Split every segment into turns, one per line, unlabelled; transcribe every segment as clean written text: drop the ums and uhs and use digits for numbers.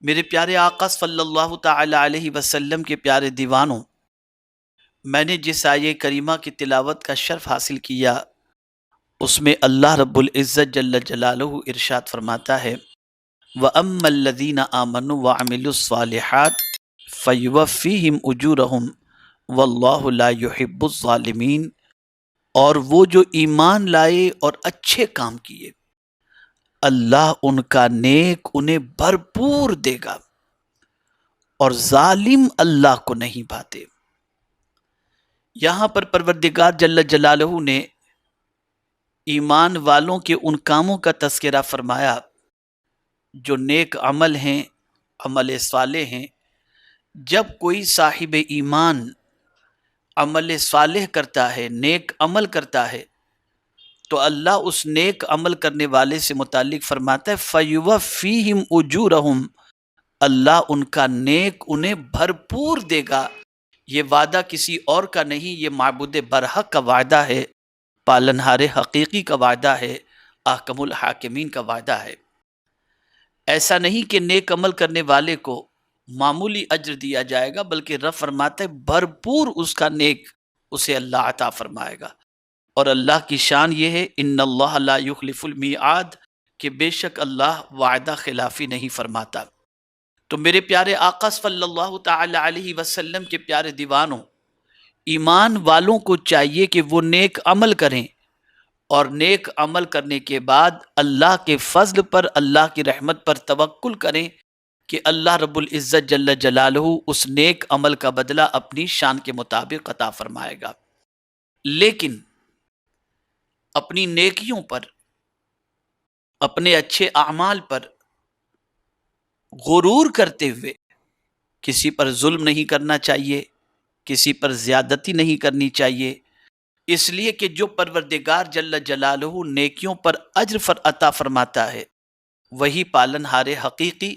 میرے پیارے آقا صلی اللہ تعالی علیہ وسلم کے پیارے دیوانوں، میں نے جس آیہ کریمہ کی تلاوت کا شرف حاصل کیا اس میں اللہ رب العزت جل جلالہ ارشاد فرماتا ہے وَأَمَّا الَّذِينَ آمَنُوا وَعَمِلُوا الصَّالِحَاتِ فَيُوَفِّيهِمْ أُجُورَهُمْ وَاللَّهُ لَا يُحِبُّ الظَّالِمِينَ، اور وہ جو ایمان لائے اور اچھے کام کیے اللہ ان کا نیک انہیں بھرپور دے گا، اور ظالم اللہ کو نہیں بھاتے۔ یہاں پر پروردگار جل جلالہ نے ایمان والوں کے ان کاموں کا تذکرہ فرمایا جو نیک عمل ہیں، عمل صالح ہیں۔ جب کوئی صاحب ایمان عمل صالح کرتا ہے، نیک عمل کرتا ہے، تو اللہ اس نیک عمل کرنے والے سے متعلق فرماتا ہے فَيُوَفِّيهِمْ أُجُورَهُمْ، اللہ ان کا نیک انہیں بھرپور دے گا۔ یہ وعدہ کسی اور کا نہیں، یہ معبود برحق کا وعدہ ہے، پالنہار حقیقی کا وعدہ ہے، احکم الحاکمین کا وعدہ ہے۔ ایسا نہیں کہ نیک عمل کرنے والے کو معمولی اجر دیا جائے گا، بلکہ رب فرماتا ہے بھرپور اس کا نیک اسے اللہ عطا فرمائے گا۔ اور اللہ کی شان یہ ہے ان اللہ لا یخلف المیعاد، کہ بے شک اللہ وعدہ خلافی نہیں فرماتا۔ تو میرے پیارے آقا صلی اللہ تعالی علیہ وسلم کے پیارے دیوانوں، ایمان والوں کو چاہیے کہ وہ نیک عمل کریں، اور نیک عمل کرنے کے بعد اللہ کے فضل پر، اللہ کی رحمت پر توکل کریں کہ اللہ رب العزت جل جلالہ اس نیک عمل کا بدلہ اپنی شان کے مطابق عطا فرمائے گا۔ لیکن اپنی نیکیوں پر، اپنے اچھے اعمال پر غرور کرتے ہوئے کسی پر ظلم نہیں کرنا چاہیے، کسی پر زیادتی نہیں کرنی چاہیے، اس لیے کہ جو پروردگار جل جلالہ نیکیوں پر اجر عطا فرماتا ہے وہی پالنہار حقیقی،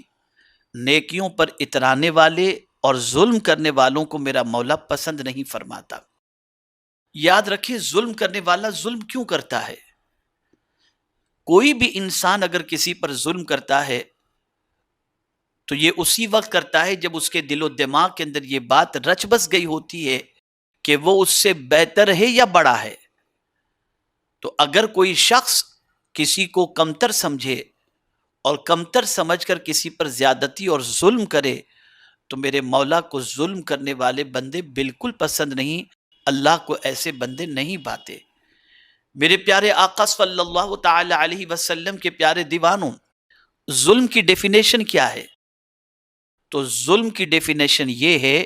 نیکیوں پر اترانے والے اور ظلم کرنے والوں کو میرا مولا پسند نہیں فرماتا۔ یاد رکھیں، ظلم کرنے والا ظلم کیوں کرتا ہے؟ کوئی بھی انسان اگر کسی پر ظلم کرتا ہے تو یہ اسی وقت کرتا ہے جب اس کے دل و دماغ کے اندر یہ بات رچ بس گئی ہوتی ہے کہ وہ اس سے بہتر ہے یا بڑا ہے۔ تو اگر کوئی شخص کسی کو کمتر سمجھے اور کمتر سمجھ کر کسی پر زیادتی اور ظلم کرے تو میرے مولا کو ظلم کرنے والے بندے بالکل پسند نہیں، اللہ کو ایسے بندے نہیں بھاتے۔ میرے پیارے آقا صلی اللہ تعالی علیہ وسلم کے پیارے دیوانوں، ظلم کی ڈیفینیشن کیا ہے؟ تو ظلم کی ڈیفینیشن یہ ہے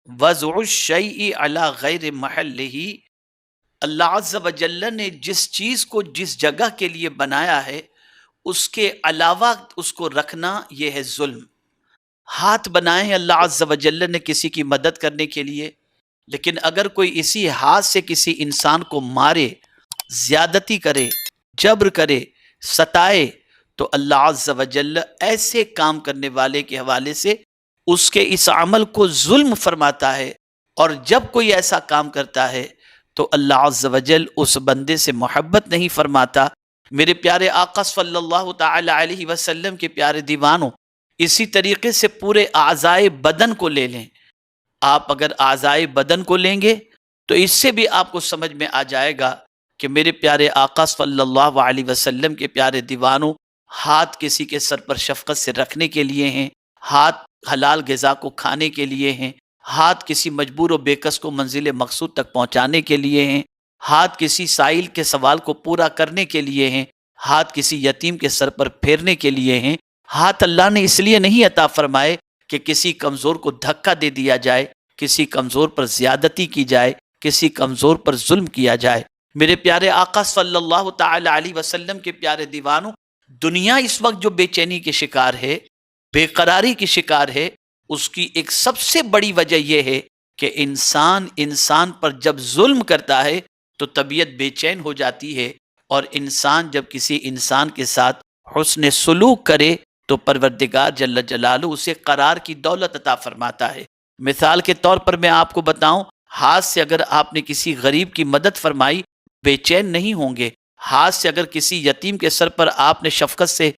وضع الشیء علی غیر محلہ، اللہ عز و جل نے جس چیز کو جس جگہ کے لیے بنایا ہے اس کے علاوہ اس کو رکھنا، یہ ہے ظلم۔ ہاتھ بنائے ہیں اللہ عز و جل نے کسی کی مدد کرنے کے لیے، لیکن اگر کوئی اسی ہاتھ سے کسی انسان کو مارے، زیادتی کرے، جبر کرے، ستائے، تو اللہ عز و جل ایسے کام کرنے والے کے حوالے سے اس کے اس عمل کو ظلم فرماتا ہے، اور جب کوئی ایسا کام کرتا ہے تو اللہ عز و جل اس بندے سے محبت نہیں فرماتا۔ میرے پیارے آقا صلی اللہ تعالی علیہ وسلم کے پیارے دیوانوں، اسی طریقے سے پورے اعضائے بدن کو لے لیں۔ آپ اگر اعضائے بدن کو لیں گے تو اس سے بھی آپ کو سمجھ میں آ جائے گا کہ میرے پیارے آقا صلی اللہ علیہ وسلم کے پیارے دیوانوں، ہاتھ کسی کے سر پر شفقت سے رکھنے کے لیے ہیں، ہاتھ حلال غذا کو کھانے کے لیے ہیں، ہاتھ کسی مجبور و بےکس کو منزل مقصود تک پہنچانے کے لیے ہیں، ہاتھ کسی سائل کے سوال کو پورا کرنے کے لیے ہیں، ہاتھ کسی یتیم کے سر پر پھیرنے کے لیے ہیں۔ ہاتھ اللہ نے اس لیے نہیں عطا فرمائے کہ کسی کمزور کو دھکا دے دیا جائے، کسی کمزور پر زیادتی کی جائے، کسی کمزور پر ظلم کیا جائے۔ میرے پیارے آقا صلی اللہ تعالی علیہ وسلم کے پیارے دیوانوں، دنیا اس وقت جو بے چینی کے شکار ہے، بے قراری کی شکار ہے، اس کی ایک سب سے بڑی وجہ یہ ہے کہ انسان پر جب ظلم کرتا ہے تو طبیعت بے چین ہو جاتی ہے، اور انسان جب کسی انسان کے ساتھ حسن سلوک کرے تو پروردگار جل جلالہ اسے قرار کی دولت عطا فرماتا ہے۔ مثال کے طور پر میں آپ کو بتاؤں، ہاتھ سے اگر آپ نے کسی غریب کی مدد فرمائی، بے چین نہیں ہوں گے۔ ہاتھ سے اگر کسی یتیم کے سر پر آپ نے شفقت سے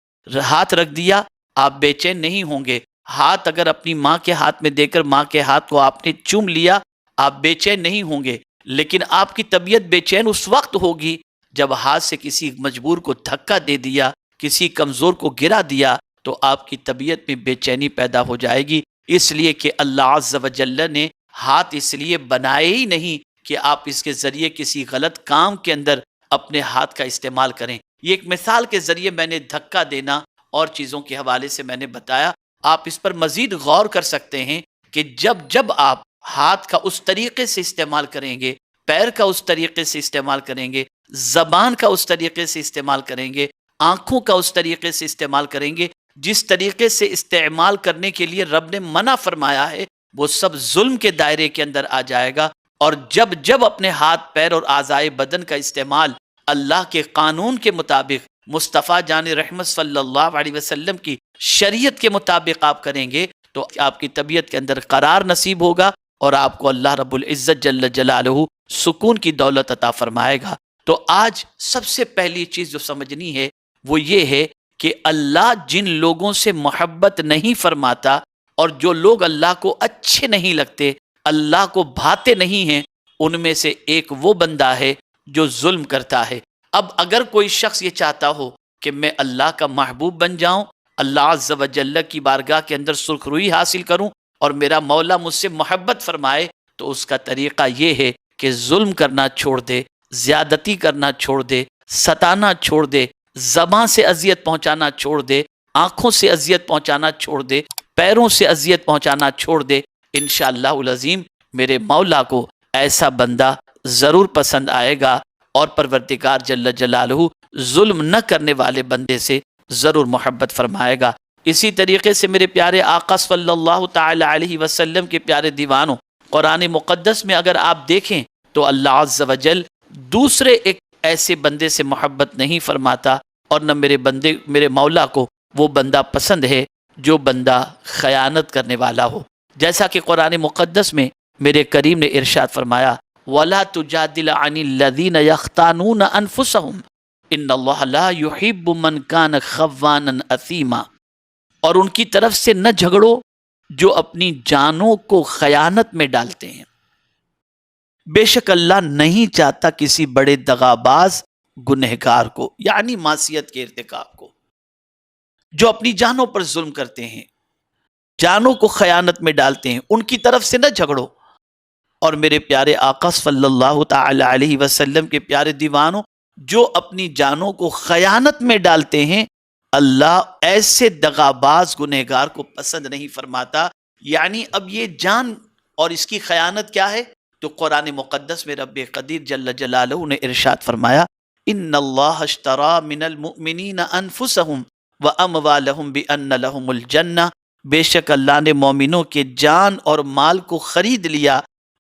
ہاتھ رکھ دیا، آپ بے چین نہیں ہوں گے۔ ہاتھ اگر اپنی ماں کے ہاتھ میں دے کر ماں کے ہاتھ کو آپ نے چوم لیا، آپ بے چین نہیں ہوں گے، لیکن آپ کی طبیعت بے چین اس وقت ہوگی جب ہاتھ سے کسی مجبور کو دھکا دے دیا، کسی کمزور کو گرا دیا، تو آپ کی طبیعت میں بے چینی پیدا ہو جائے گی۔ اس لیے کہ اللہ عز و جل نے ہاتھ اس لیے بنائے ہی نہیں کہ آپ اس کے ذریعے کسی غلط کام کے اندر اپنے ہاتھ کا استعمال کریں۔ یہ ایک مثال کے ذریعے میں نے دھکا دینا اور چیزوں کے حوالے سے میں نے بتایا۔ آپ اس پر مزید غور کر سکتے ہیں کہ جب آپ ہاتھ کا اس طریقے سے استعمال کریں گے، پیر کا اس طریقے سے استعمال کریں گے، زبان کا اس طریقے سے استعمال کریں گے، آنکھوں کا اس طریقے سے استعمال کریں گے، جس طریقے سے استعمال کرنے کے لیے رب نے منع فرمایا ہے، وہ سب ظلم کے دائرے کے اندر آ جائے گا۔ اور جب اپنے ہاتھ، پیر اور اعضائے بدن کا استعمال اللہ کے قانون کے مطابق، مصطفیٰ جان رحمت صلی اللہ علیہ وسلم کی شریعت کے مطابق آپ کریں گے، تو آپ کی طبیعت کے اندر قرار نصیب ہوگا اور آپ کو اللہ رب العزت جل جلالہ سکون کی دولت عطا فرمائے گا۔ تو آج سب سے پہلی چیز جو سمجھنی ہے وہ یہ ہے کہ اللہ جن لوگوں سے محبت نہیں فرماتا اور جو لوگ اللہ کو اچھے نہیں لگتے، اللہ کو بھاتے نہیں ہیں، ان میں سے ایک وہ بندہ ہے جو ظلم کرتا ہے۔ اب اگر کوئی شخص یہ چاہتا ہو کہ میں اللہ کا محبوب بن جاؤں، اللہ عز و جل کی بارگاہ کے اندر سرخ روئی حاصل کروں اور میرا مولا مجھ سے محبت فرمائے، تو اس کا طریقہ یہ ہے کہ ظلم کرنا چھوڑ دے، زیادتی کرنا چھوڑ دے، ستانا چھوڑ دے، زبان سے اذیت پہنچانا چھوڑ دے، آنکھوں سے اذیت پہنچانا چھوڑ دے، پیروں سے اذیت پہنچانا چھوڑ دے۔ انشاءاللہ العظیم میرے مولا کو ایسا بندہ ضرور پسند آئے گا اور پروردگار جل جلالہ ظلم نہ کرنے والے بندے سے ضرور محبت فرمائے گا۔ اسی طریقے سے میرے پیارے آقا صلی اللہ تعالی علیہ وسلم کے پیارے دیوانوں، قرآن مقدس میں اگر آپ دیکھیں تو اللہ عز و جل دوسرے ایک ایسے بندے سے محبت نہیں فرماتا، اور نہ میرے مولا کو وہ بندہ پسند ہے جو بندہ خیانت کرنے والا ہو۔ جیسا کہ قرآن مقدس میں میرے کریم نے ارشاد فرمایا، وَلَا تُجَادِلْ عَنِ الَّذِينَ يَخْتَانُونَ أَنفُسَهُمْ إِنَّ اللَّهَ لَا يُحِبُّ مَنْ كَانَ خَوَّانًا أَثِيمًا۔ اور ان کی طرف سے نہ جھگڑو جو اپنی جانوں کو خیانت میں ڈالتے ہیں۔ بے شک اللہ نہیں چاہتا کسی بڑے دغاباز گنہگار کو، یعنی معصیت کے ارتکاب کو، جو اپنی جانوں پر ظلم کرتے ہیں، جانوں کو خیانت میں ڈالتے ہیں، ان کی طرف سے نہ جھگڑو۔ اور میرے پیارے آقا صلی اللہ تعالی علیہ وسلم کے پیارے دیوانوں، جو اپنی جانوں کو خیانت میں ڈالتے ہیں، اللہ ایسے دغاباز گنہگار کو پسند نہیں فرماتا۔ یعنی اب یہ جان اور اس کی خیانت کیا ہے؟ تو قرآن مقدس میں رب قدیر جل جلالہ نے ارشاد فرمایا، ان اللہ اشترى من المؤمنین انفسهم واموالهم بان لهم الجنہ، بے شک اللہ نے مومنوں کے جان اور مال کو خرید لیا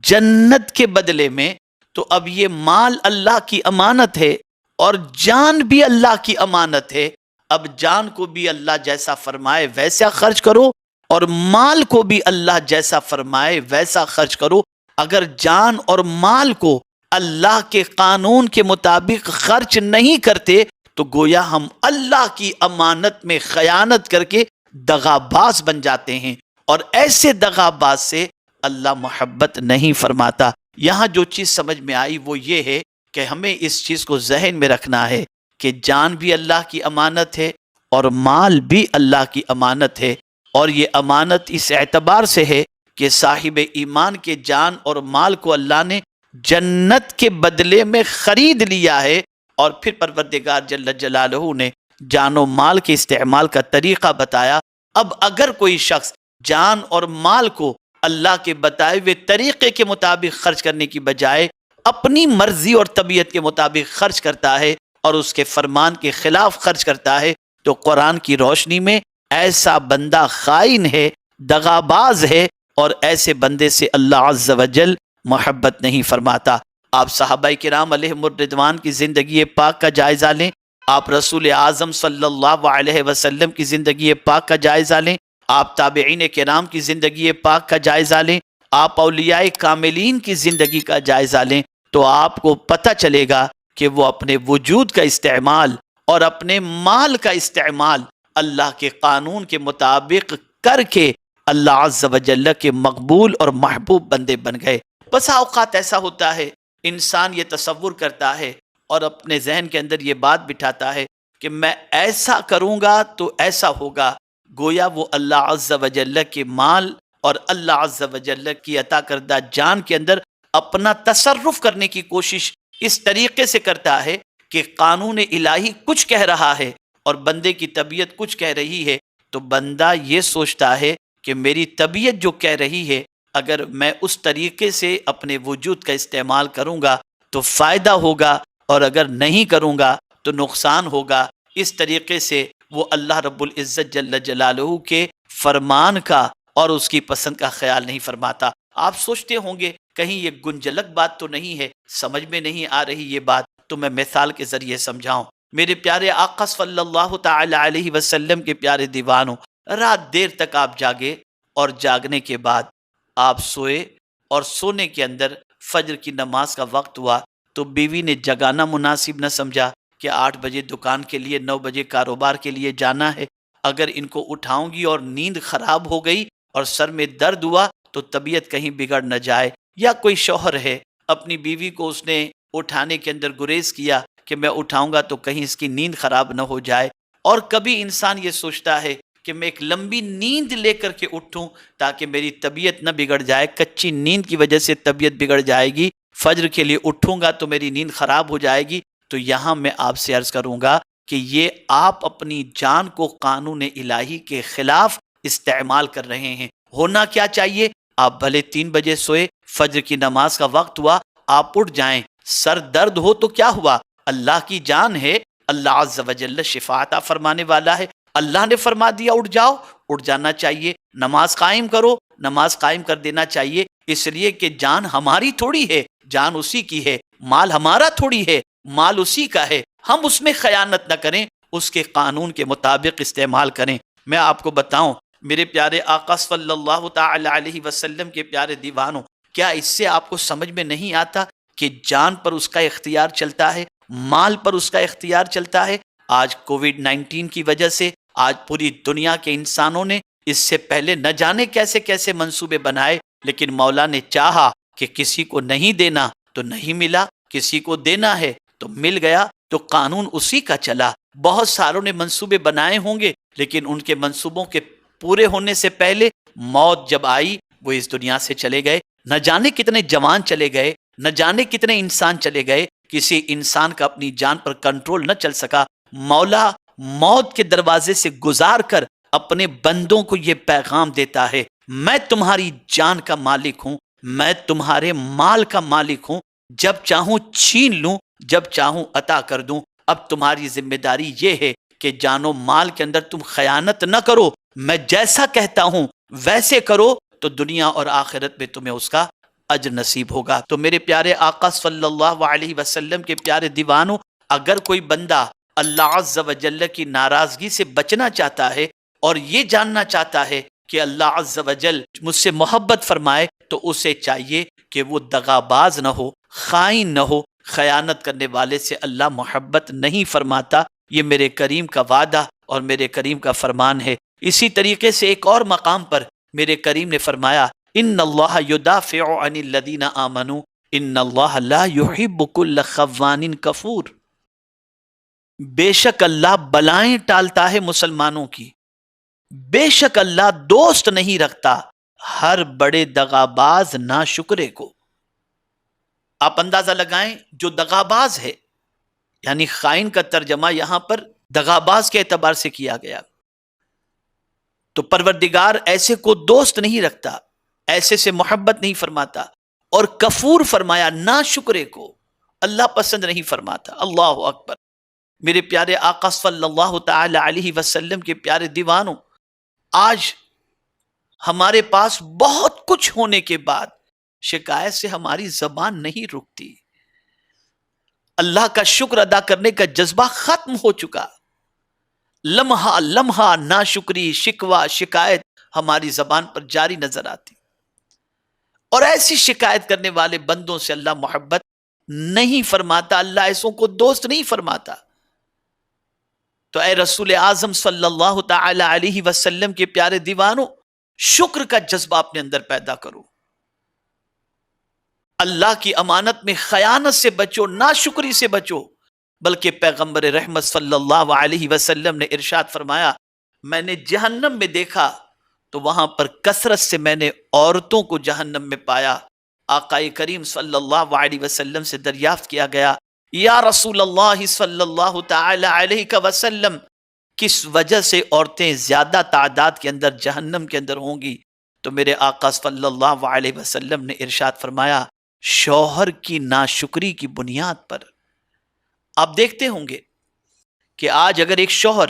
جنت کے بدلے میں۔ تو اب یہ مال اللہ کی امانت ہے اور جان بھی اللہ کی امانت ہے۔ اب جان کو بھی اللہ جیسا فرمائے ویسا خرچ کرو، اور مال کو بھی اللہ جیسا فرمائے ویسا خرچ کرو۔ اگر جان اور مال کو اللہ کے قانون کے مطابق خرچ نہیں کرتے تو گویا ہم اللہ کی امانت میں خیانت کر کے دغاباز بن جاتے ہیں، اور ایسے دغاباز سے اللہ محبت نہیں فرماتا۔ یہاں جو چیز سمجھ میں آئی وہ یہ ہے کہ ہمیں اس چیز کو ذہن میں رکھنا ہے کہ جان بھی اللہ کی امانت ہے اور مال بھی اللہ کی امانت ہے، اور یہ امانت اس اعتبار سے ہے کہ صاحب ایمان کے جان اور مال کو اللہ نے جنت کے بدلے میں خرید لیا ہے، اور پھر پروردگار جل جلالہ نے جان و مال کے استعمال کا طریقہ بتایا۔ اب اگر کوئی شخص جان اور مال کو اللہ کے بتائے ہوئے طریقے کے مطابق خرچ کرنے کی بجائے اپنی مرضی اور طبیعت کے مطابق خرچ کرتا ہے اور اس کے فرمان کے خلاف خرچ کرتا ہے، تو قرآن کی روشنی میں ایسا بندہ خائن ہے، دغاباز ہے، اور ایسے بندے سے اللہ عز و جل محبت نہیں فرماتا۔ آپ صحابہ کرام علیہم الرضوان کی زندگی پاک کا جائزہ لیں، آپ رسول اعظم صلی اللہ علیہ وسلم کی زندگی پاک کا جائزہ لیں، آپ تابعین کرام کی زندگی پاک کا جائزہ لیں، آپ اولیاء کاملین کی زندگی کا جائزہ لیں، تو آپ کو پتہ چلے گا کہ وہ اپنے وجود کا استعمال اور اپنے مال کا استعمال اللہ کے قانون کے مطابق کر کے اللہ عز و جل کے مقبول اور محبوب بندے بن گئے۔ بس اوقات ایسا ہوتا ہے انسان یہ تصور کرتا ہے اور اپنے ذہن کے اندر یہ بات بٹھاتا ہے کہ میں ایسا کروں گا تو ایسا ہوگا، گویا وہ اللہ عز و جل کے مال اور اللہ عز و جل کی عطا کردہ جان کے اندر اپنا تصرف کرنے کی کوشش اس طریقے سے کرتا ہے کہ قانون الہی کچھ کہہ رہا ہے اور بندے کی طبیعت کچھ کہہ رہی ہے، تو بندہ یہ سوچتا ہے کہ میری طبیعت جو کہہ رہی ہے اگر میں اس طریقے سے اپنے وجود کا استعمال کروں گا تو فائدہ ہوگا، اور اگر نہیں کروں گا تو نقصان ہوگا۔ اس طریقے سے وہ اللہ رب العزت جل جلالہ کے فرمان کا اور اس کی پسند کا خیال نہیں فرماتا۔ آپ سوچتے ہوں گے کہیں یہ گنجلک بات تو نہیں ہے، سمجھ میں نہیں آ رہی یہ بات، تو میں مثال کے ذریعے سمجھاؤں۔ میرے پیارے آقا صلی اللہ تعالی علیہ وسلم کے پیارے دیوانوں، رات دیر تک آپ جاگے اور جاگنے کے بعد آپ سوئے، اور سونے کے اندر فجر کی نماز کا وقت ہوا تو بیوی نے جگانا مناسب نہ سمجھا کہ 8 بجے دکان کے لیے 9 بجے کاروبار کے لیے جانا ہے، اگر ان کو اٹھاؤں گی اور نیند خراب ہو گئی اور سر میں درد ہوا تو طبیعت کہیں بگڑ نہ جائے۔ یا کوئی شوہر ہے اپنی بیوی کو اس نے اٹھانے کے اندر گریز کیا کہ میں اٹھاؤں گا تو کہیں اس کی نیند خراب نہ ہو جائے، اور کبھی انسان یہ سوچتا ہے کہ میں ایک لمبی نیند لے کر کے اٹھوں تاکہ میری طبیعت نہ بگڑ جائے، کچی نیند کی وجہ سے طبیعت بگڑ جائے گی، فجر کے لیے اٹھوں گا تو میری نیند خراب ہو جائے گی۔ تو یہاں میں آپ سے عرض کروں گا کہ یہ آپ اپنی جان کو قانون الہی کے خلاف استعمال کر رہے ہیں۔ ہونا کیا چاہیے؟ آپ بھلے 3 بجے سوئے، فجر کی نماز کا وقت ہوا، آپ اٹھ جائیں، سر درد ہو تو کیا ہوا؟ اللہ کی جان ہے، اللہ عز و جل شفا عطا فرمانے والا ہے، اللہ نے فرما دیا اٹھ جاؤ، اٹھ جانا چاہیے۔ نماز قائم کرو، نماز قائم کر دینا چاہیے، اس لیے کہ جان ہماری تھوڑی ہے، جان اسی کی ہے، مال ہمارا تھوڑی ہے، مال اسی کا ہے، ہم اس میں خیانت نہ کریں، اس کے قانون کے مطابق استعمال کریں۔ میں آپ کو بتاؤں میرے پیارے آقا صلی اللہ تعالی علیہ وسلم کے پیارے دیوانوں، کیا اس سے آپ کو سمجھ میں نہیں آتا کہ جان پر اس کا اختیار چلتا ہے، مال پر اس کا اختیار چلتا ہے؟ آج کووڈ-19 کی وجہ سے آج پوری دنیا کے انسانوں نے اس سے پہلے نہ جانے کیسے کیسے منصوبے بنائے، لیکن مولا نے چاہا کہ کسی کو نہیں دینا تو نہیں ملا، کسی کو دینا ہے تو مل گیا، تو قانون اسی کا چلا۔ بہت ساروں نے منصوبے بنائے ہوں گے لیکن ان کے منصوبوں کے پورے ہونے سے پہلے موت جب آئی وہ اس دنیا سے چلے گئے۔ نہ جانے کتنے جوان چلے گئے، نہ جانے کتنے انسان چلے گئے، کسی انسان کا اپنی جان پر کنٹرول نہ چل سکا۔ مولا موت کے دروازے سے گزار کر اپنے بندوں کو یہ پیغام دیتا ہے، میں تمہاری جان کا مالک ہوں، میں تمہارے مال کا مالک ہوں، جب چاہوں چھین لوں، جب چاہوں عطا کر دوں۔ اب تمہاری ذمہ داری یہ ہے کہ جان و مال کے اندر تم خیانت نہ کرو، میں جیسا کہتا ہوں ویسے کرو، تو دنیا اور آخرت میں تمہیں اس کا اجر نصیب ہوگا۔ تو میرے پیارے آقا صلی اللہ علیہ وسلم کے پیارے دیوانوں، اگر کوئی بندہ اللہ عز و جل کی ناراضگی سے بچنا چاہتا ہے اور یہ جاننا چاہتا ہے کہ اللہ عز و جل مجھ سے محبت فرمائے، تو اسے چاہیے کہ وہ دغاباز نہ ہو، خائن نہ ہو۔ خیانت کرنے والے سے اللہ محبت نہیں فرماتا، یہ میرے کریم کا وعدہ اور میرے کریم کا فرمان ہے۔ اسی طریقے سے ایک اور مقام پر میرے کریم نے فرمایا، ان اللہ یدافع عن الذین آمنوا ان اللہ لا یحب کل خوان کفور۔ بے شک اللہ بلائیں ٹالتا ہے مسلمانوں کی، بے شک اللہ دوست نہیں رکھتا ہر بڑے دغاباز ناشکرے کو۔ آپ اندازہ لگائیں، جو دغاباز ہے، یعنی خائن کا ترجمہ یہاں پر دغاباز کے اعتبار سے کیا گیا، تو پروردگار ایسے کو دوست نہیں رکھتا، ایسے سے محبت نہیں فرماتا، اور کفور فرمایا ناشکرے کو اللہ پسند نہیں فرماتا۔ اللہ اکبر۔ میرے پیارے آقا صلی اللہ تعالی علیہ وسلم کے پیارے دیوانوں، آج ہمارے پاس بہت کچھ ہونے کے بعد شکایت سے ہماری زبان نہیں رکتی، اللہ کا شکر ادا کرنے کا جذبہ ختم ہو چکا، لمحہ لمحہ ناشکری، شکوہ، شکایت ہماری زبان پر جاری نظر آتی، اور ایسی شکایت کرنے والے بندوں سے اللہ محبت نہیں فرماتا، اللہ ایسوں کو دوست نہیں فرماتا۔ تو اے رسول اعظم صلی اللہ تعالی علیہ وسلم کے پیارے دیوانوں، شکر کا جذبہ اپنے اندر پیدا کرو، اللہ کی امانت میں خیانت سے بچو، ناشکری سے بچو۔ بلکہ پیغمبر رحمت صلی اللہ علیہ وسلم نے ارشاد فرمایا، میں نے جہنم میں دیکھا تو وہاں پر کثرت سے میں نے عورتوں کو جہنم میں پایا۔ آقا کریم صلی اللہ علیہ وسلم سے دریافت کیا گیا، یا رسول اللہ صلی اللہ تعالی علیہ وسلم، کس وجہ سے عورتیں زیادہ تعداد کے اندر جہنم کے اندر ہوں گی؟ تو میرے آقا صلی اللہ علیہ وسلم نے ارشاد فرمایا، شوہر کی ناشکری کی بنیاد پر۔ آپ دیکھتے ہوں گے کہ آج اگر ایک شوہر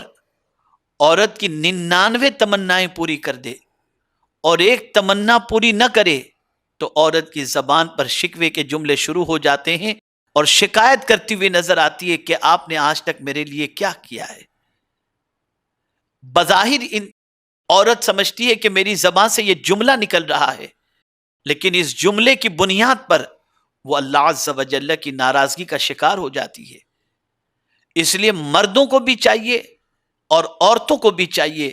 عورت کی 99 تمنائیں پوری کر دے اور ایک تمنا پوری نہ کرے تو عورت کی زبان پر شکوے کے جملے شروع ہو جاتے ہیں اور شکایت کرتی ہوئی نظر آتی ہے کہ آپ نے آج تک میرے لیے کیا کیا ہے۔ بظاہر عورت سمجھتی ہے کہ میری زبان سے یہ جملہ نکل رہا ہے، لیکن اس جملے کی بنیاد پر وہ اللہ عز و جل کی ناراضگی کا شکار ہو جاتی ہے۔ اس لیے مردوں کو بھی چاہیے اور عورتوں کو بھی چاہیے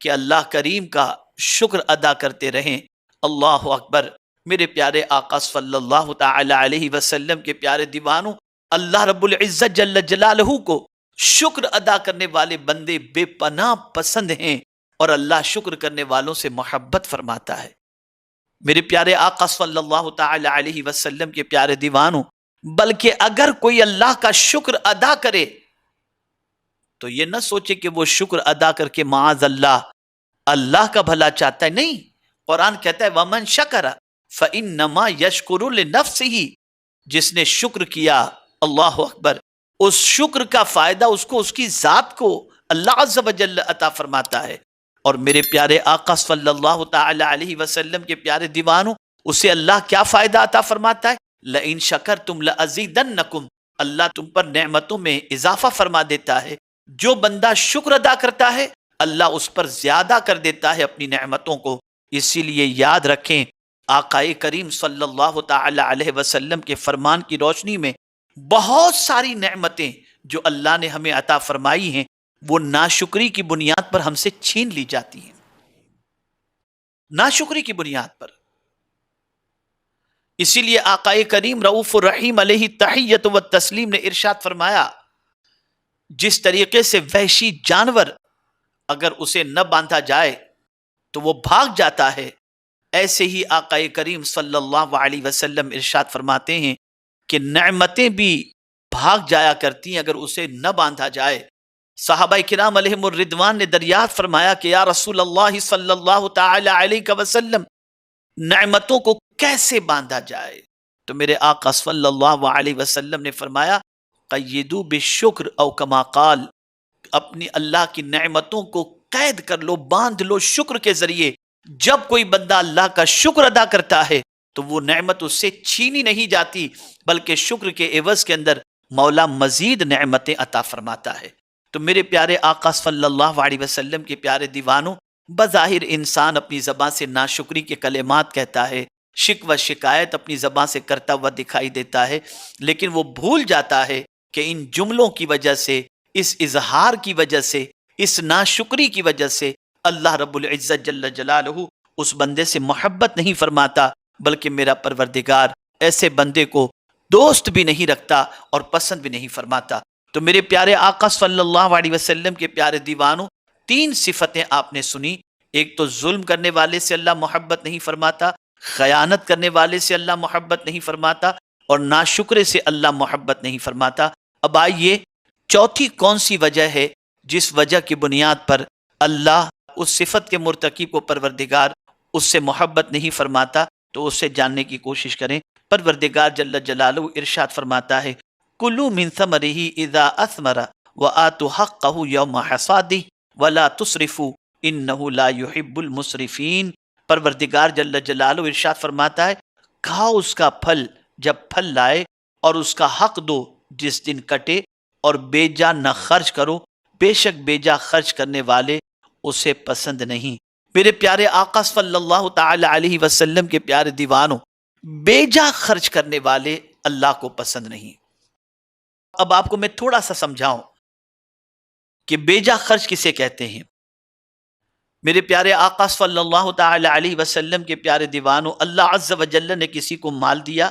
کہ اللہ کریم کا شکر ادا کرتے رہیں۔ اللہ اکبر۔ میرے پیارے آقا صلی اللہ تعالی علیہ وسلم کے پیارے دیوانوں، اللہ رب العزت جل جلالہ کو شکر ادا کرنے والے بندے بے پناہ پسند ہیں، اور اللہ شکر کرنے والوں سے محبت فرماتا ہے۔ میرے پیارے آقا صلی اللہ تعالی علیہ وسلم کے پیارے دیوانوں، بلکہ اگر کوئی اللہ کا شکر ادا کرے تو یہ نہ سوچے کہ وہ شکر ادا کر کے معاذ اللہ اللہ کا بھلا چاہتا ہے، نہیں۔ قرآن کہتا ہے وَمَن شَكَرَ فَإِنَّمَا يَشْكُرُ لِنَفْسِهِ، جس نے شکر کیا، اللہ اکبر، اس شکر کا فائدہ اس کو، اس کی ذات کو اللہ عز و جل عطا فرماتا ہے۔ اور میرے پیارے آقا صلی اللہ تعالی علیہ وسلم کے پیارے دیوانوں، اسے اللہ کیا فائدہ عطا فرماتا ہے؟ لَإِن شَكَرْتُمْ لَأَزِيدَنَّكُمْ، اللہ تم پر نعمتوں میں اضافہ فرما دیتا ہے۔ جو بندہ شکر ادا کرتا ہے اللہ اس پر زیادہ کر دیتا ہے اپنی نعمتوں کو۔ اسی لیے یاد رکھیں، آقا کریم صلی اللہ تعالی علیہ وسلم کے فرمان کی روشنی میں بہت ساری نعمتیں جو اللہ نے ہمیں عطا فرمائی ہیں وہ ناشکری کی بنیاد پر ہم سے چھین لی جاتی ہیں، ناشکری کی بنیاد پر۔ اسی لیے آقا کریم رؤوف الرحیم علیہ تحیت و تسلیم نے ارشاد فرمایا، جس طریقے سے وحشی جانور اگر اسے نہ باندھا جائے تو وہ بھاگ جاتا ہے، ایسے ہی آقا کریم صلی اللہ علیہ وسلم ارشاد فرماتے ہیں کہ نعمتیں بھی بھاگ جایا کرتی ہیں اگر اسے نہ باندھا جائے۔ صحابہ کرام علیہم الرضوان نے دریافت فرمایا کہ یا رسول اللہ صلی اللہ تعالی علیہ وسلم، نعمتوں کو کیسے باندھا جائے؟ تو میرے آقا صلی اللہ علیہ وسلم نے فرمایا قیدوا بالشکر او کما قال، اپنی اللہ کی نعمتوں کو قید کر لو، باندھ لو شکر کے ذریعے۔ جب کوئی بندہ اللہ کا شکر ادا کرتا ہے تو وہ نعمت اس سے چھینی نہیں جاتی، بلکہ شکر کے عوض کے اندر مولا مزید نعمتیں عطا فرماتا ہے۔ تو میرے پیارے آقا صلی اللہ علیہ وسلم کے پیارے دیوانوں، بظاہر انسان اپنی زبان سے ناشکری کے کلمات کہتا ہے، شکوہ شکایت اپنی زبان سے کرتا ہوا دکھائی دیتا ہے، لیکن وہ بھول جاتا ہے کہ ان جملوں کی وجہ سے، اس اظہار کی وجہ سے، اس ناشکری کی وجہ سے اللہ رب العزت جل جلالہ اس بندے سے محبت نہیں فرماتا، بلکہ میرا پروردگار ایسے بندے کو دوست بھی نہیں رکھتا اور پسند بھی نہیں فرماتا۔ تو میرے پیارے آقا صلی اللہ علیہ وسلم کے پیارے دیوانوں، 3 صفتیں آپ نے سنی۔ ایک تو ظلم کرنے والے سے اللہ محبت نہیں فرماتا، خیانت کرنے والے سے اللہ محبت نہیں فرماتا، اور ناشکرے سے اللہ محبت نہیں فرماتا۔ اب آئیے چوتھی کون سی وجہ ہے جس وجہ کی بنیاد پر اللہ اس صفت کے مرتکب کو پروردگار اس سے محبت نہیں فرماتا؟ تو اس سے جاننے کی کوشش کریں۔ پروردگار جل جلالہ ارشاد فرماتا ہے کلوا من ثمرہ اذا اثمر وآتوا حقہ یوم حصادہ ولا تسرفوا انہ لا یحب المسرفین۔ پروردگار جل جلالہ ارشاد فرماتا ہے کھاؤ اس کا پھل جب پھل لائے، اور اس کا حق دو جس دن کٹے، اور بیجا نہ خرچ کرو، بے شک بیجا خرچ کرنے والے اسے پسند نہیں۔ میرے پیارے آقا صلی اللہ تعالی علیہ وسلم کے پیارے دیوانوں، بیجا خرچ کرنے والے اللہ کو پسند نہیں۔ اب آپ کو میں تھوڑا سا سمجھاؤں، کہ بیجا خرچ کسے کہتے ہیں؟ میرے پیارے آقا صلی اللہ تعالی علیہ وسلم کے پیارے دیوانوں، اللہ عز و جل نے کسی کو مال دیا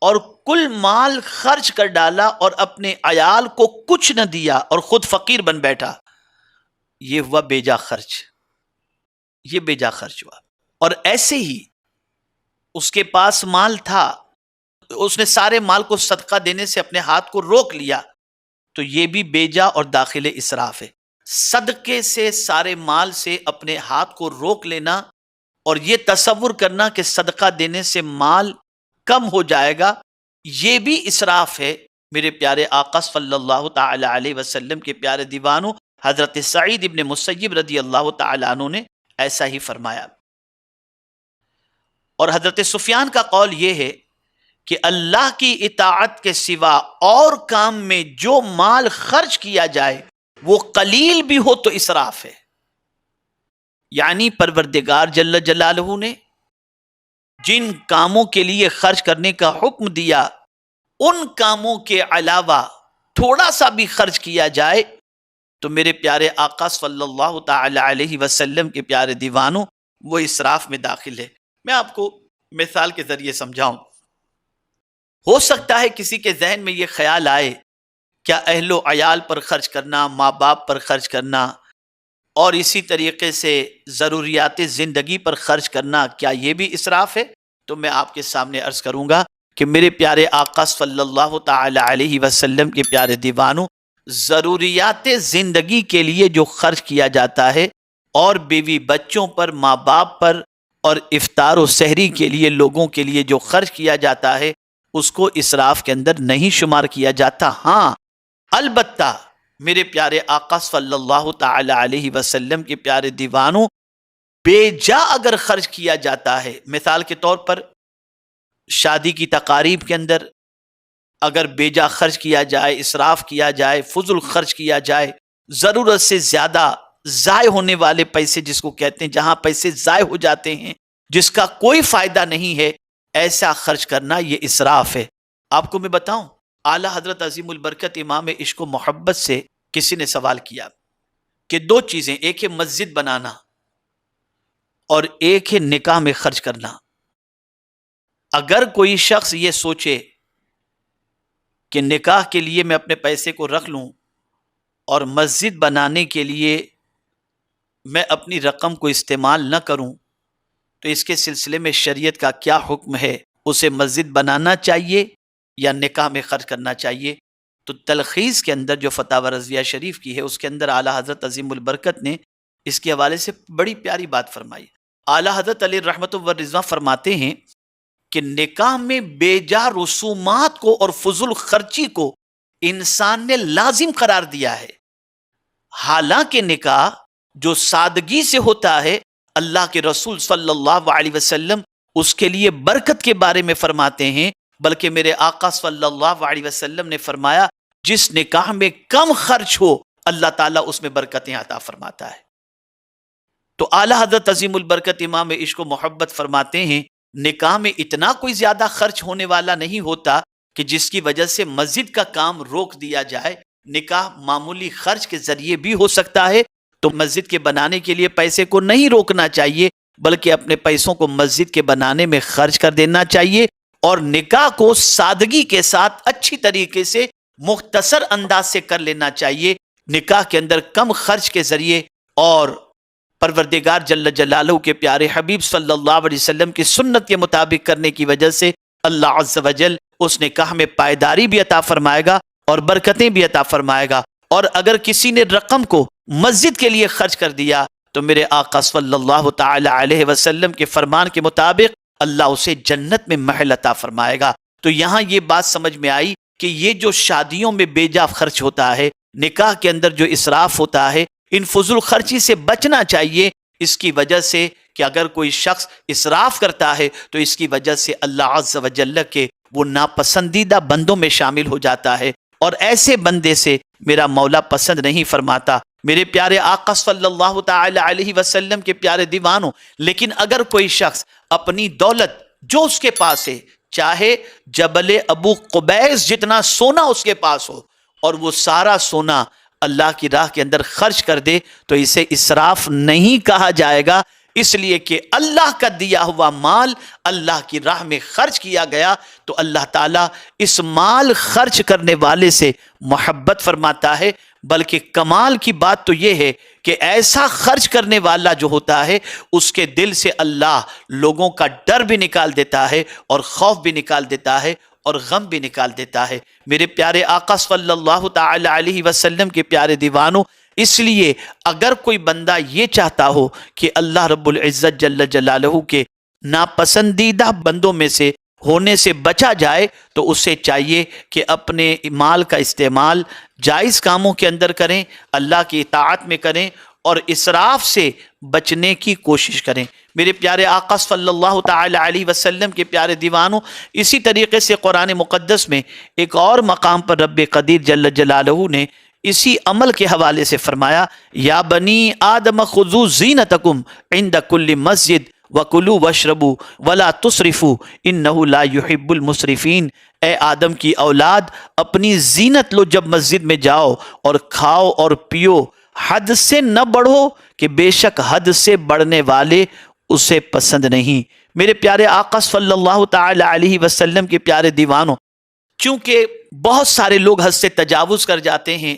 اور کل مال خرچ کر ڈالا اور اپنے عیال کو کچھ نہ دیا اور خود فقیر بن بیٹھا، یہ ہوا بیجا خرچ، یہ بیجا خرچ ہوا۔ اور ایسے ہی اس کے پاس مال تھا، اس نے سارے مال کو صدقہ دینے سے اپنے ہاتھ کو روک لیا، تو یہ بھی بیجا اور داخل اسراف ہے۔ صدقے سے سارے مال سے اپنے ہاتھ کو روک لینا اور یہ تصور کرنا کہ صدقہ دینے سے مال کم ہو جائے گا، یہ بھی اسراف ہے۔ میرے پیارے آقا صلی اللہ تعالی علیہ وسلم کے پیارے دیوانوں، حضرت سعید ابن مسیب رضی اللہ تعالی عنہ نے ایسا ہی فرمایا۔ اور حضرت سفیان کا قول یہ ہے کہ اللہ کی اطاعت کے سوا اور کام میں جو مال خرچ کیا جائے وہ قلیل بھی ہو تو اسراف ہے۔ یعنی پروردگار جل جلالہ نے جن کاموں کے لیے خرچ کرنے کا حکم دیا، ان کاموں کے علاوہ تھوڑا سا بھی خرچ کیا جائے تو میرے پیارے آقا صلی اللہ تعالی علیہ وسلم کے پیارے دیوانوں، وہ اسراف میں داخل ہے۔ میں آپ کو مثال کے ذریعے سمجھاؤں۔ ہو سکتا ہے کسی کے ذہن میں یہ خیال آئے، کیا اہل و عیال پر خرچ کرنا، ماں باپ پر خرچ کرنا اور اسی طریقے سے ضروریات زندگی پر خرچ کرنا، کیا یہ بھی اسراف ہے؟ تو میں آپ کے سامنے عرض کروں گا کہ میرے پیارے آقا صلی اللہ تعالی علیہ وسلم کے پیارے دیوانوں، ضروریات زندگی کے لیے جو خرچ کیا جاتا ہے اور بیوی بچوں پر، ماں باپ پر اور افطار و سحری کے لیے لوگوں کے لیے جو خرچ کیا جاتا ہے، اس کو اسراف کے اندر نہیں شمار کیا جاتا۔ ہاں البتہ میرے پیارے آقا صلی اللہ تعالی علیہ وسلم کے پیارے دیوانوں، بے جا اگر خرچ کیا جاتا ہے، مثال کے طور پر شادی کی تقاریب کے اندر اگر بے جا خرچ کیا جائے، اسراف کیا جائے، فضول خرچ کیا جائے، ضرورت سے زیادہ ضائع ہونے والے پیسے جس کو کہتے ہیں، جہاں پیسے ضائع ہو جاتے ہیں جس کا کوئی فائدہ نہیں ہے، ایسا خرچ کرنا یہ اسراف ہے۔ آپ کو میں بتاؤں، اعلیٰ حضرت عظیم البرکت امام عشق و محبت سے کسی نے سوال کیا کہ دو چیزیں، ایک ہے مسجد بنانا اور ایک ہے نکاح میں خرچ کرنا۔ اگر کوئی شخص یہ سوچے کہ نکاح کے لیے میں اپنے پیسے کو رکھ لوں اور مسجد بنانے کے لیے میں اپنی رقم کو استعمال نہ کروں، تو اس کے سلسلے میں شریعت کا کیا حکم ہے؟ اسے مسجد بنانا چاہیے یا نکاح میں خرچ کرنا چاہیے؟ تو تلخیص کے اندر جو فتاوی رضویہ شریف کی ہے، اس کے اندر اعلیٰ حضرت عظیم البرکت نے اس کے حوالے سے بڑی پیاری بات فرمائی۔ اعلیٰ حضرت علیہ رحمت و رضوان فرماتے ہیں کہ نکاح میں بے جا رسومات کو اور فضول خرچی کو انسان نے لازم قرار دیا ہے، حالانکہ نکاح جو سادگی سے ہوتا ہے، اللہ کے رسول صلی اللہ علیہ وسلم اس کے لیے برکت کے بارے میں فرماتے ہیں، بلکہ میرے آقا صلی اللہ علیہ وسلم نے فرمایا جس نکاح میں کم خرچ ہو اللہ تعالیٰ اس میں برکتیں عطا فرماتا ہے۔ تو اعلیٰ حضرت عظیم البرکت امام عشق و محبت فرماتے ہیں نکاح میں اتنا کوئی زیادہ خرچ ہونے والا نہیں ہوتا کہ جس کی وجہ سے مسجد کا کام روک دیا جائے۔ نکاح معمولی خرچ کے ذریعے بھی ہو سکتا ہے، تو مسجد کے بنانے کے لیے پیسے کو نہیں روکنا چاہیے، بلکہ اپنے پیسوں کو مسجد کے بنانے میں خرچ کر دینا چاہیے، اور نکاح کو سادگی کے ساتھ اچھی طریقے سے مختصر انداز سے کر لینا چاہیے۔ نکاح کے اندر کم خرچ کے ذریعے اور پروردگار جل جلالہ کے پیارے حبیب صلی اللہ علیہ وسلم کی سنت کے مطابق کرنے کی وجہ سے اللہ عز و جل اس نکاح میں پائیداری بھی عطا فرمائے گا اور برکتیں بھی عطا فرمائے گا۔ اور اگر کسی نے رقم کو مسجد کے لیے خرچ کر دیا تو میرے آقا صلی اللہ تعالی علیہ وسلم کے فرمان کے مطابق اللہ اسے جنت میں محل عطا فرمائے گا۔ تو یہاں یہ بات سمجھ میں آئی کہ یہ جو شادیوں میں بے جا خرچ ہوتا ہے، نکاح کے اندر جو اسراف ہوتا ہے، ان فضول خرچی سے بچنا چاہیے، اس کی وجہ سے کہ اگر کوئی شخص اسراف کرتا ہے تو اس کی وجہ سے اللہ عز و جل کے وہ ناپسندیدہ بندوں میں شامل ہو جاتا ہے، اور ایسے بندے سے میرا مولا پسند نہیں فرماتا۔ میرے پیارے آقا صلی اللہ تعالی علیہ وسلم کے پیارے دیوانوں، لیکن اگر کوئی شخص اپنی دولت جو اس کے پاس ہے، چاہے جبل ابو قبیس جتنا سونا اس کے پاس ہو، اور وہ سارا سونا اللہ کی راہ کے اندر خرچ کر دے تو اسے اسراف نہیں کہا جائے گا، اس لیے کہ اللہ کا دیا ہوا مال اللہ کی راہ میں خرچ کیا گیا تو اللہ تعالیٰ اس مال خرچ کرنے والے سے محبت فرماتا ہے۔ بلکہ کمال کی بات تو یہ ہے کہ ایسا خرچ کرنے والا جو ہوتا ہے اس کے دل سے اللہ لوگوں کا ڈر بھی نکال دیتا ہے اور خوف بھی نکال دیتا ہے اور غم بھی نکال دیتا ہے۔ میرے پیارے آقا صلی اللہ تعالی علیہ وسلم کے پیارے دیوانوں، اس لیے اگر کوئی بندہ یہ چاہتا ہو کہ اللہ رب العزت جل جلالہ کے ناپسندیدہ بندوں میں سے ہونے سے بچا جائے تو اسے چاہیے کہ اپنے مال کا استعمال جائز کاموں کے اندر کریں، اللہ کی اطاعت میں کریں اور اسراف سے بچنے کی کوشش کریں۔ میرے پیارے آقا صلی اللہ تعالی علیہ وسلم کے پیارے دیوانوں، اسی طریقے سے قرآن مقدس میں ایک اور مقام پر رب قدیر جل جلالہ نے اسی عمل کے حوالے سے فرمایا، یا بنی آدم خذوا زینتکم عند کل مسجد وَكُلُوا وَاشْرَبُوا وَلَا تُسْرِفُوا إِنَّهُ لَا يُحِبُّ الْمُسْرِفِينَ۔ اے آدم کی اولاد، اپنی زینت لو جب مسجد میں جاؤ، اور کھاؤ اور پیو، حد سے نہ بڑھو کہ بے شک حد سے بڑھنے والے اسے پسند نہیں۔ میرے پیارے آقا صلی اللہ تعالی علیہ وسلم کے پیارے دیوانوں، چونکہ بہت سارے لوگ حد سے تجاوز کر جاتے ہیں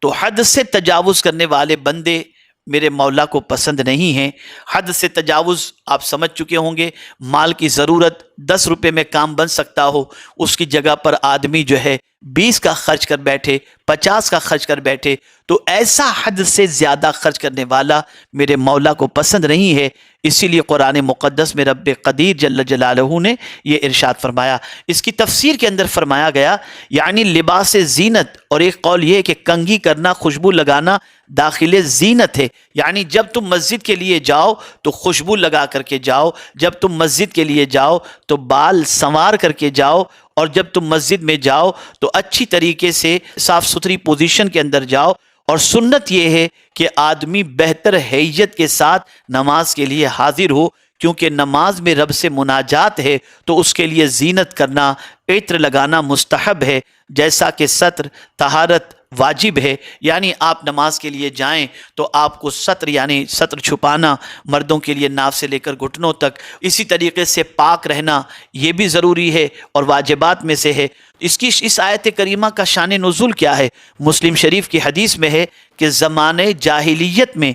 تو حد سے تجاوز کرنے والے بندے میرے مولا کو پسند نہیں ہیں۔ حد سے تجاوز آپ سمجھ چکے ہوں گے، مال کی ضرورت 10 روپے میں کام بن سکتا ہو، اس کی جگہ پر آدمی جو ہے 20 کا خرچ کر بیٹھے، 50 کا خرچ کر بیٹھے، تو ایسا حد سے زیادہ خرچ کرنے والا میرے مولا کو پسند نہیں ہے۔ اسی لیے قرآن مقدس میں رب قدیر جل جلالہ نے یہ ارشاد فرمایا۔ اس کی تفسیر کے اندر فرمایا گیا، یعنی لباس زینت، اور ایک قول یہ ہے کہ کنگھی کرنا، خوشبو لگانا داخل زینت ہے، یعنی جب تم مسجد کے لیے جاؤ تو خوشبو لگا کر کے جاؤ، جب تم مسجد کے لیے جاؤ تو بال سنوار کر کے جاؤ، اور جب تم مسجد میں جاؤ تو اچھی طریقے سے صاف ستھری پوزیشن کے اندر جاؤ۔ اور سنت یہ ہے کہ آدمی بہتر حیت کے ساتھ نماز کے لیے حاضر ہو، کیونکہ نماز میں رب سے مناجات ہے تو اس کے لیے زینت کرنا، عطر لگانا مستحب ہے، جیسا کہ ستر طہارت واجب ہے۔ یعنی آپ نماز کے لیے جائیں تو آپ کو ستر یعنی ستر چھپانا، مردوں کے لیے ناف سے لے کر گھٹنوں تک، اسی طریقے سے پاک رہنا یہ بھی ضروری ہے اور واجبات میں سے ہے۔ اس آیت کریمہ کا شان نزول کیا ہے؟ مسلم شریف کی حدیث میں ہے کہ زمانے جاہلیت میں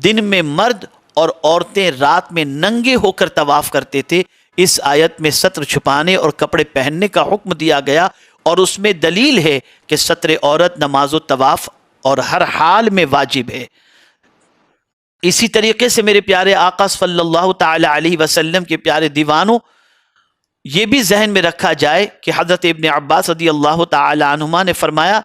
دن میں مرد اور عورتیں رات میں ننگے ہو کر طواف کرتے تھے۔ اس آیت میں ستر چھپانے اور کپڑے پہننے کا حکم دیا گیا، اور اس میں دلیل ہے کہ ستر عورت نماز و طواف اور ہر حال میں واجب ہے۔ اسی طریقے سے میرے پیارے آقا صلی اللہ تعالی علیہ وسلم کے پیارے دیوانوں، یہ بھی ذہن میں رکھا جائے کہ حضرت ابن عباس رضی اللہ تعالی عنہما نے فرمایا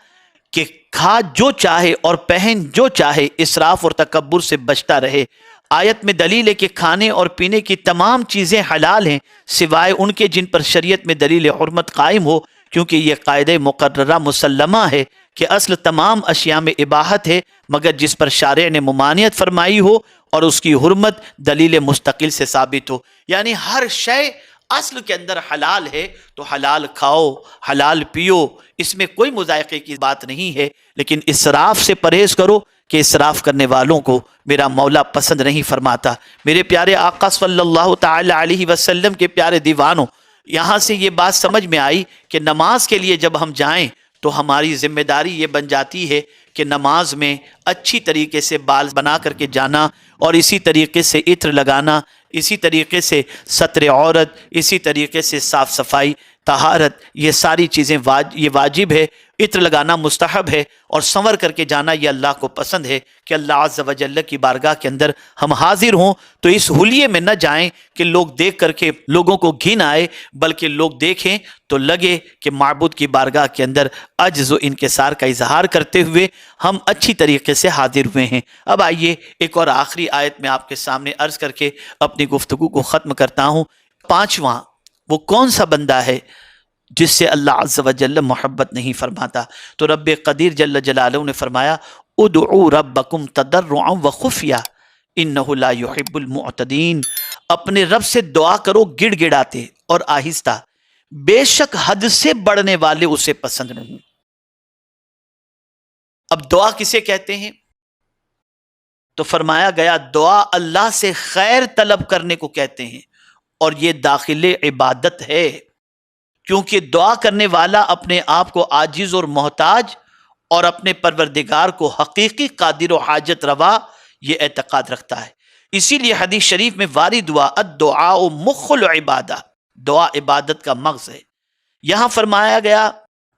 کہ کھا جو چاہے اور پہن جو چاہے، اسراف اور تکبر سے بچتا رہے۔ آیت میں دلیل ہے کہ کھانے اور پینے کی تمام چیزیں حلال ہیں سوائے ان کے جن پر شریعت میں دلیل حرمت قائم ہو، کیونکہ یہ قاعدہ مقررہ مسلمہ ہے کہ اصل تمام اشیاء میں اباحت ہے مگر جس پر شارع نے ممانعت فرمائی ہو اور اس کی حرمت دلیل مستقل سے ثابت ہو۔ یعنی ہر شے اصل کے اندر حلال ہے تو حلال کھاؤ، حلال پیو، اس میں کوئی مذائقے کی بات نہیں ہے، لیکن اسراف سے پرہیز کرو کہ اسراف کرنے والوں کو میرا مولا پسند نہیں فرماتا۔ میرے پیارے آقا صلی اللہ تعالی علیہ وسلم کے پیارے دیوانوں، یہاں سے یہ بات سمجھ میں آئی کہ نماز کے لیے جب ہم جائیں تو ہماری ذمہ داری یہ بن جاتی ہے کہ نماز میں اچھی طریقے سے بال بنا کر کے جانا، اور اسی طریقے سے عطر لگانا، اسی طریقے سے ستر عورت، اسی طریقے سے صاف صفائی، طہارت، یہ ساری چیزیں یہ واجب ہے۔ عطر لگانا مستحب ہے، اور سنور کر کے جانا یہ اللہ کو پسند ہے کہ اللہ عز و جل کی بارگاہ کے اندر ہم حاضر ہوں تو اس حلیے میں نہ جائیں کہ لوگ دیکھ کر کے لوگوں کو گھن آئے، بلکہ لوگ دیکھیں تو لگے کہ معبود کی بارگاہ کے اندر عجز و انکسار کا اظہار کرتے ہوئے ہم اچھی طریقے سے حاضر ہوئے ہیں۔ اب آئیے ایک اور آخری آیت میں آپ کے سامنے عرض کر کے اپنی گفتگو کو ختم کرتا ہوں۔ پانچواں، وہ کون سا بندہ ہے جس سے اللہ عز و جل محبت نہیں فرماتا؟ تو رب قدیر جل جلالہ نے فرمایا، ادعوا ربکم تضرعا وخفیا انہ لا یحب المعتدین۔ اپنے رب سے دعا کرو گڑ گڑاتے اور آہستہ، بے شک حد سے بڑھنے والے اسے پسند نہیں۔ اب دعا کسے کہتے ہیں؟ تو فرمایا گیا دعا اللہ سے خیر طلب کرنے کو کہتے ہیں، اور یہ داخل عبادت ہے، کیونکہ دعا کرنے والا اپنے آپ کو عاجز اور محتاج اور اپنے پروردگار کو حقیقی قادر و حاجت روا یہ اعتقاد رکھتا ہے۔ اسی لیے حدیث شریف میں وارد ہوا الدعاء مخ العبادہ، دعا عبادت کا مغز ہے۔ یہاں فرمایا گیا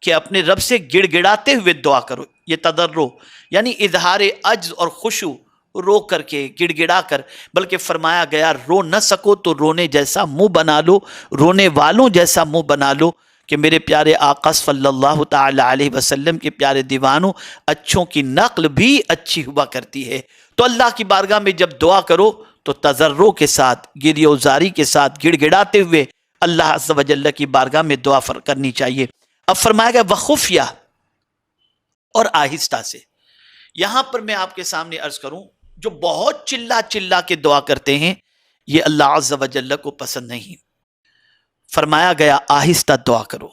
کہ اپنے رب سے گڑ گڑاتے ہوئے دعا کرو، یہ تضرع یعنی اظہار عجز اور خشوع، رو کر کے گڑ گڑا کر، بلکہ فرمایا گیا رو نہ سکو تو رونے جیسا منہ بنا لو، رونے والوں جیسا منہ بنا لو، کہ میرے پیارے آقا صلی اللہ تعالی علیہ وسلم کے پیارے دیوانوں، اچھوں کی نقل بھی اچھی ہوا کرتی ہے۔ تو اللہ کی بارگاہ میں جب دعا کرو تو تضرع کے ساتھ، گریہ وزاری کے ساتھ، گڑ گڑاتے ہوئے اللہ عز و جل کی بارگاہ میں دعا کرنی چاہیے۔ اب فرمایا گیا وخفیہ، اور آہستہ سے۔ یہاں پر میں آپ کے سامنے عرض کروں، جو بہت چلا چلا کے دعا کرتے ہیں یہ اللہ عز و جل کو پسند نہیں۔ فرمایا گیا آہستہ دعا کرو،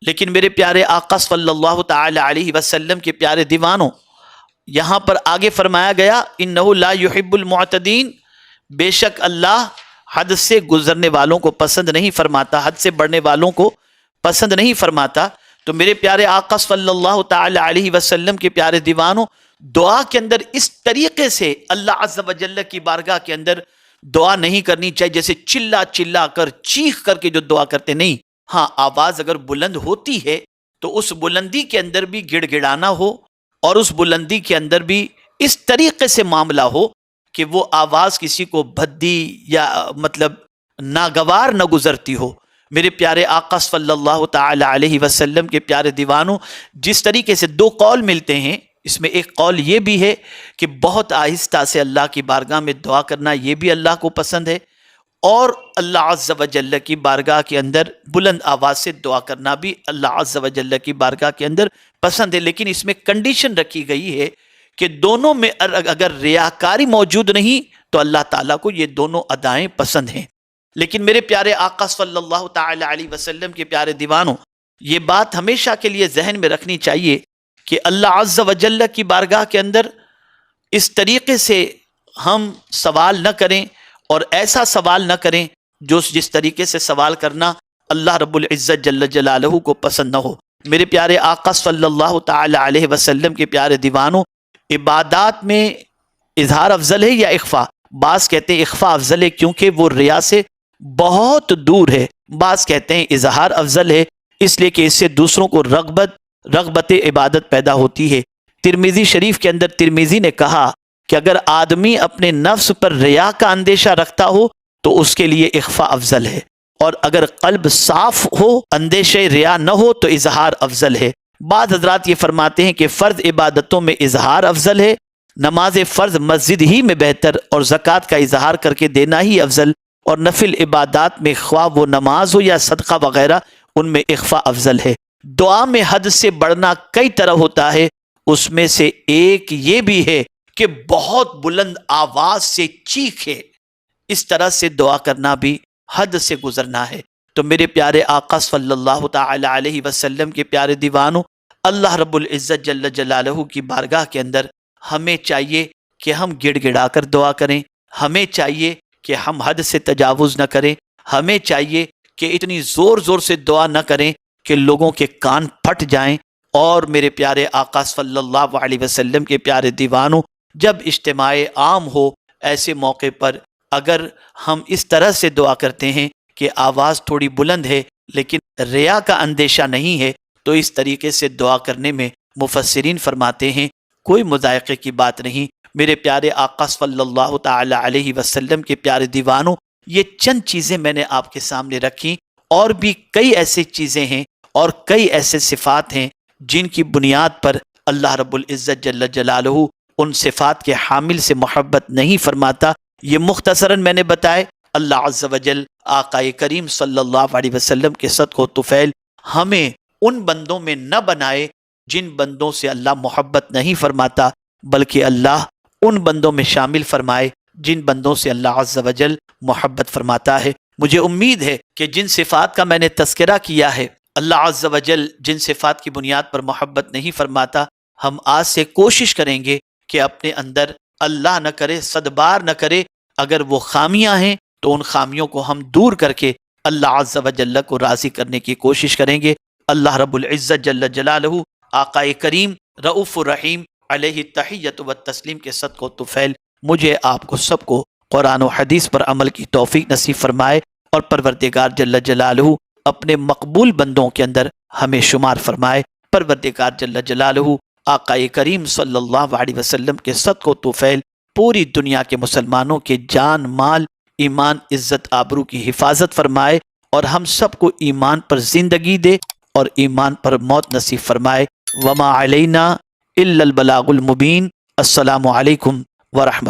لیکن میرے پیارے آقا صلی اللہ تعالی علیہ وسلم کے پیارے دیوانوں، یہاں پر آگے فرمایا گیا انہ لا یحب المعتدین، بے شک اللہ حد سے گزرنے والوں کو پسند نہیں فرماتا، حد سے بڑھنے والوں کو پسند نہیں فرماتا۔ تو میرے پیارے آقا صلی اللہ تعالی علیہ وسلم کے پیارے دیوانوں، دعا کے اندر اس طریقے سے اللہ عز و جل کی بارگاہ کے اندر دعا نہیں کرنی چاہیے جیسے چلا چلا کر چیخ کر کے جو دعا کرتے نہیں۔ ہاں، آواز اگر بلند ہوتی ہے تو اس بلندی کے اندر بھی گڑ گڑانا ہو، اور اس بلندی کے اندر بھی اس طریقے سے معاملہ ہو کہ وہ آواز کسی کو بھدی یا مطلب ناگوار نہ گزرتی ہو۔ میرے پیارے آقا صلی اللہ تعالی علیہ وسلم کے پیارے دیوانوں، جس طریقے سے دو قول ملتے ہیں، اس میں ایک قول یہ بھی ہے کہ بہت آہستہ سے اللہ کی بارگاہ میں دعا کرنا یہ بھی اللہ کو پسند ہے، اور اللہ عز و جل کی بارگاہ کے اندر بلند آواز سے دعا کرنا بھی اللہ عز و جل کی بارگاہ کے اندر پسند ہے، لیکن اس میں کنڈیشن رکھی گئی ہے کہ دونوں میں اگر ریاکاری موجود نہیں تو اللہ تعالیٰ کو یہ دونوں ادائیں پسند ہیں۔ لیکن میرے پیارے آقا صلی اللہ تعالی علیہ وسلم کے پیارے دیوانوں، یہ بات ہمیشہ کے لیے ذہن میں رکھنی چاہیے کہ اللہ عز و جل کی بارگاہ کے اندر اس طریقے سے ہم سوال نہ کریں، اور ایسا سوال نہ کریں جس طریقے سے سوال کرنا اللہ رب العزت جل جلالہ کو پسند نہ ہو۔ میرے پیارے آقا صلی اللہ تعالی علیہ وسلم کے پیارے دیوانوں، عبادات میں اظہار افضل ہے یا اخفا؟ بعض کہتے ہیں اخفا افضل ہے کیونکہ وہ ریا سے بہت دور ہے، بعض کہتے ہیں اظہار افضل ہے اس لیے کہ اس سے دوسروں کو رغبت عبادت پیدا ہوتی ہے۔ ترمذی شریف کے اندر ترمذی نے کہا کہ اگر آدمی اپنے نفس پر ریا کا اندیشہ رکھتا ہو تو اس کے لیے اخفا افضل ہے، اور اگر قلب صاف ہو، اندیشہ ریا نہ ہو تو اظہار افضل ہے۔ بعض حضرات یہ فرماتے ہیں کہ فرض عبادتوں میں اظہار افضل ہے، نماز فرض مسجد ہی میں بہتر، اور زکوٰۃ کا اظہار کر کے دینا ہی افضل، اور نفل عبادات میں خواہ وہ نماز ہو یا صدقہ وغیرہ ان میں اخفا افضل ہے۔ دعا میں حد سے بڑھنا کئی طرح ہوتا ہے، اس میں سے ایک یہ بھی ہے کہ بہت بلند آواز سے چیخے، اس طرح سے دعا کرنا بھی حد سے گزرنا ہے۔ تو میرے پیارے آقا صلی اللہ تعالی علیہ وسلم کے پیارے دیوانوں، اللہ رب العزت جل جلالہ کی بارگاہ کے اندر ہمیں چاہیے کہ ہم گڑ گڑا کر دعا کریں، ہمیں چاہیے کہ ہم حد سے تجاوز نہ کریں، ہمیں چاہیے کہ اتنی زور زور سے دعا نہ کریں کہ لوگوں کے کان پھٹ جائیں۔ اور میرے پیارے آقا صلی اللہ علیہ وسلم کے پیارے دیوانوں، جب اجتماع عام ہو ایسے موقع پر اگر ہم اس طرح سے دعا کرتے ہیں کہ آواز تھوڑی بلند ہے لیکن ریا کا اندیشہ نہیں ہے، تو اس طریقے سے دعا کرنے میں مفسرین فرماتے ہیں کوئی مضائقے کی بات نہیں۔ میرے پیارے آقا صلی اللہ تعالی علیہ وسلم کے پیارے دیوانوں، یہ چند چیزیں میں نے آپ کے سامنے رکھی، اور بھی کئی ایسی چیزیں ہیں اور کئی ایسے صفات ہیں جن کی بنیاد پر اللہ رب العزت جل جلالہ ان صفات کے حامل سے محبت نہیں فرماتا۔ یہ مختصراً میں نے بتائے۔ اللہ عز و جل آقا کریم صلی اللہ علیہ وسلم کے صدق و طفیل ہمیں ان بندوں میں نہ بنائے جن بندوں سے اللہ محبت نہیں فرماتا، بلکہ اللہ ان بندوں میں شامل فرمائے جن بندوں سے اللہ عز و جل محبت فرماتا ہے۔ مجھے امید ہے کہ جن صفات کا میں نے تذکرہ کیا ہے، اللہ عز و جل جن صفات کی بنیاد پر محبت نہیں فرماتا، ہم آج سے کوشش کریں گے کہ اپنے اندر اللہ نہ کرے صدبار نہ کرے اگر وہ خامیاں ہیں تو ان خامیوں کو ہم دور کر کے اللہ عز و جل کو راضی کرنے کی کوشش کریں گے۔ اللہ رب العزت جل جلالہ آقا کریم رؤوف الرحیم علیہ التحیۃ والتسلیم کے صدق و طفیل مجھے آپ کو سب کو قرآن و حدیث پر عمل کی توفیق نصیب فرمائے، اور پروردگار جل جلالہ اپنے مقبول بندوں کے اندر ہمیں شمار فرمائے۔ پروردگار جل جلالہ آقا کریم صلی اللہ علیہ وسلم کے صدق و طفیل پوری دنیا کے مسلمانوں کے جان مال ایمان عزت آبرو کی حفاظت فرمائے، اور ہم سب کو ایمان پر زندگی دے اور ایمان پر موت نصیب فرمائے۔ وما علینا الا البلاغ المبین۔ السلام علیکم ورحمۃ